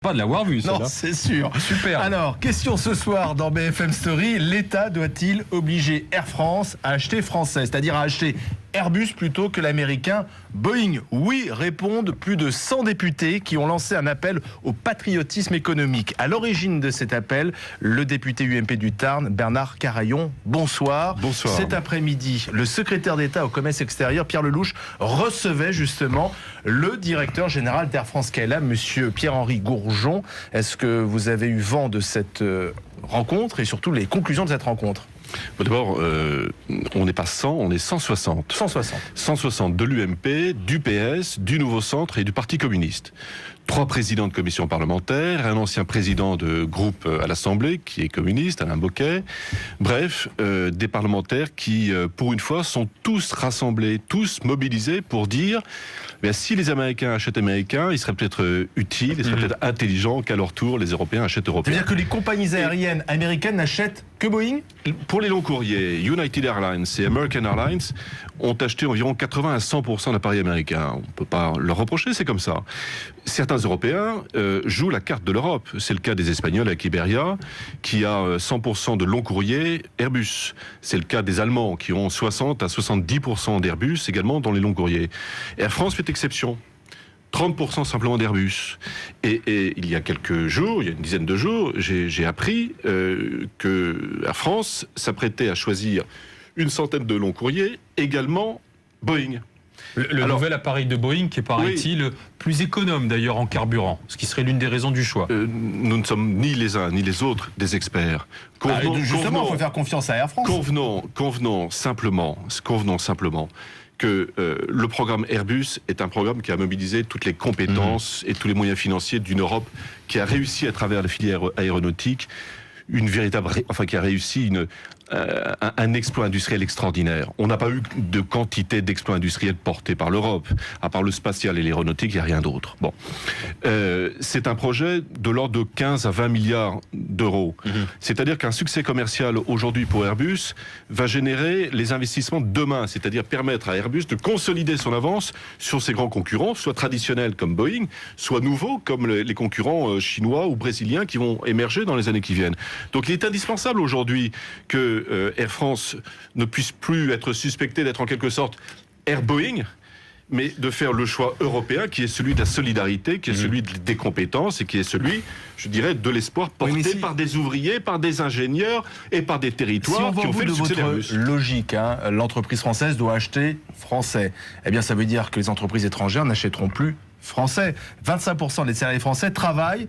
Pas de l'avoir vu, ça. Non, c'est sûr. Super. Alors, question ce soir dans BFM Story. L'État doit-il obliger Air France à acheter français, c'est-à-dire à acheter Airbus plutôt que l'américain Boeing? Oui, répondent plus de 100 députés qui ont lancé un appel au patriotisme économique. À l'origine de cet appel, le député UMP du Tarn, Bernard Carayon. Bonsoir. Bonsoir. Cet après-midi, le secrétaire d'État au commerce extérieur, Pierre Lellouche, recevait justement le directeur général d'Air France KLM, monsieur Pierre-Henri Gourjon. Est-ce que vous avez eu vent de cette rencontre et surtout les conclusions de cette rencontre? D'abord, on n'est pas 100, on est 160. 160. 160 de l'UMP, du PS, du Nouveau Centre et du Parti communiste. 3 présidents de commission parlementaire, un ancien président de groupe à l'Assemblée qui est communiste, Alain Bocquet. Bref, des parlementaires qui, pour une fois, sont tous rassemblés, tous mobilisés pour dire si les Américains achètent américains, il serait peut-être utile, il serait peut-être intelligent qu'à leur tour, les Européens achètent européens. C'est-à-dire que les compagnies aériennes américaines n'achètent que Boeing? Pour les longs courriers, United Airlines et American Airlines ont acheté environ 80 à 100% d'appareils américains. On ne peut pas leur reprocher, c'est comme ça. Certains Européens jouent la carte de l'Europe. C'est le cas des Espagnols avec Iberia, qui a 100% de long courrier Airbus. C'est le cas des Allemands, qui ont 60 à 70% d'Airbus également dans les longs courriers. Air France fait exception. 30% simplement d'Airbus. Et il y a quelques jours, il y a une dizaine de jours, j'ai appris que Air France s'apprêtait à choisir une centaine de longs courriers, également Boeing. Le nouvel appareil de Boeing qui est, paraît-il, plus économe d'ailleurs en carburant, ce qui serait l'une des raisons du choix. Nous ne sommes ni les uns ni les autres des experts. Justement, il faut faire confiance à Air France. Convenons simplement que le programme Airbus est un programme qui a mobilisé toutes les compétences et tous les moyens financiers d'une Europe qui a réussi à travers la filière aéronautique qui a réussi un exploit industriel extraordinaire. On n'a pas eu de quantité d'exploits industriels portés par l'Europe. À part le spatial et l'aéronautique, il n'y a rien d'autre. Bon. C'est un projet de l'ordre de 15 à 20 milliards d'euros. C'est-à-dire qu'un succès commercial aujourd'hui pour Airbus va générer les investissements de demain, c'est-à-dire permettre à Airbus de consolider son avance sur ses grands concurrents, soit traditionnels comme Boeing, soit nouveaux comme les concurrents chinois ou brésiliens qui vont émerger dans les années qui viennent. Donc il est indispensable aujourd'hui que Air France ne puisse plus être suspecté d'être en quelque sorte Air Boeing, mais de faire le choix européen qui est celui de la solidarité, qui est celui des compétences et qui est celui, je dirais, de l'espoir porté par des ouvriers, par des ingénieurs et par des territoires qui ont fait le succès d'Airbus. Logique, l'entreprise française doit acheter français. Eh bien, ça veut dire que les entreprises étrangères n'achèteront plus français. 25% des salariés français travaillent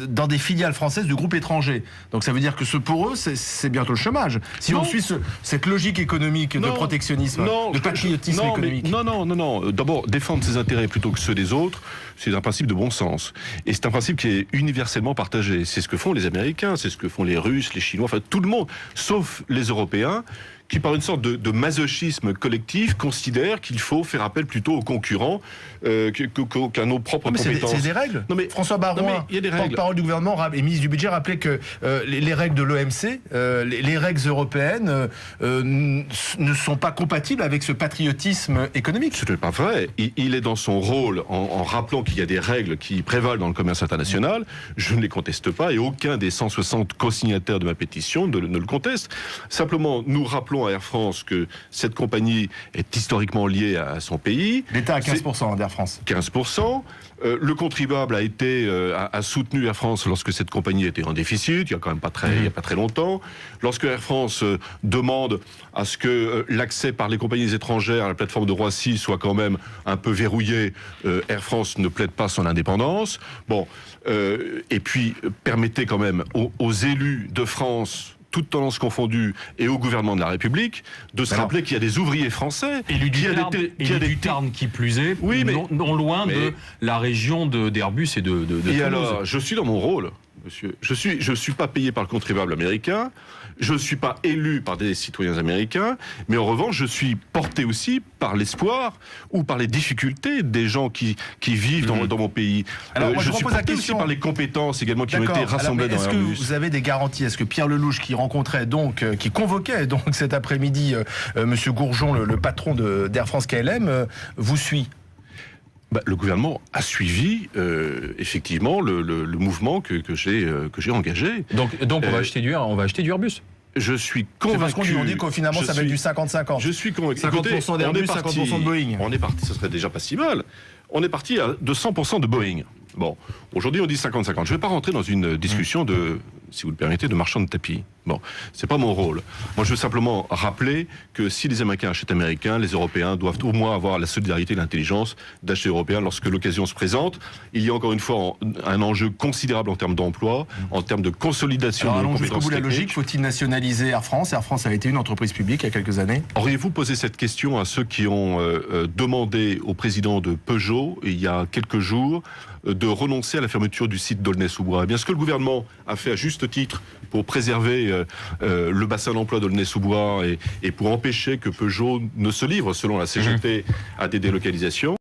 dans des filiales françaises du groupe étranger. Donc ça veut dire que pour eux, c'est bientôt le chômage. Si on suit cette logique économique de protectionnisme, de patriotisme économique. Non. D'abord, défendre ses intérêts plutôt que ceux des autres, c'est un principe de bon sens. Et c'est un principe qui est universellement partagé. C'est ce que font les Américains, c'est ce que font les Russes, les Chinois, enfin tout le monde, sauf les Européens, qui par une sorte de masochisme collectif considèrent qu'il faut faire appel plutôt aux concurrents qu'à nos propres compétences. C'est des règles. François Baroin, porte-parole du gouvernement et ministre du budget, rappelait que les règles de l'OMC, les règles européennes ne sont pas compatibles avec ce patriotisme économique. Ce n'est pas vrai. Il est dans son rôle en rappelant qu'il y a des règles qui prévalent dans le commerce international. Je ne les conteste pas et aucun des 160 co-signataires de ma pétition ne le conteste. Simplement, nous rappelons à Air France que cette compagnie est historiquement liée à son pays. L'État a 15% d'Air France. 15%. Le contribuable a soutenu Air France lorsque cette compagnie était en déficit, il y a quand même pas très longtemps. Lorsque Air France demande à ce que l'accès par les compagnies étrangères à la plateforme de Roissy soit quand même un peu verrouillé, Air France ne plaide pas son indépendance. Et puis permettez quand même aux élus de France, toutes tendances confondues, et au gouvernement de la République, de se rappeler qu'il y a des ouvriers français. Élus du Tarn qui plus est, non loin de la région d'Airbus et de Toulouse. Et alors, je suis dans mon rôle, monsieur. Je suis pas payé par le contribuable américain, je suis pas élu par des citoyens américains, mais en revanche, je suis porté aussi par l'espoir ou par les difficultés des gens qui vivent dans mon pays. Alors, je suis porté aussi par les compétences également qui ont été rassemblées dans Airbus. Est-ce que vous avez des garanties? Est-ce que Pierre Lellouche, qui convoquait cet après-midi Monsieur Gourjon, le patron d'Air France KLM, vous suit? Le gouvernement a suivi effectivement le mouvement que j'ai engagé. Donc on va acheter du Airbus. Je suis convaincu. C'est parce qu'on dit qu'au finalement ça va être du 50-50. Je suis convaincu. 50% d'Airbus, 50% de Boeing. On est parti, ce serait déjà pas si mal. On est parti de 100% de Boeing. Bon, aujourd'hui on dit 50-50. Je ne vais pas rentrer dans une discussion si vous le permettez, de marchand de tapis. Bon, c'est pas mon rôle. Moi, je veux simplement rappeler que si les Américains achètent américains, les Européens doivent au moins avoir la solidarité et l'intelligence d'acheter européen lorsque l'occasion se présente. Il y a encore une fois un enjeu considérable en termes d'emploi, en termes de consolidation de nos compétences jusqu'au bout de la logique, faut-il nationaliser Air France? Air France a été une entreprise publique il y a quelques années. Auriez-vous posé cette question à ceux qui ont demandé au président de Peugeot, il y a quelques jours, de renoncer à la fermeture du site d'Aulnay-sous-Bois? Eh bien, ce que le gouvernement a fait à juste titre pour préserver le bassin d'emploi d'Aulnay-sous-Bois et pour empêcher que Peugeot ne se livre, selon la CGT, à des délocalisations,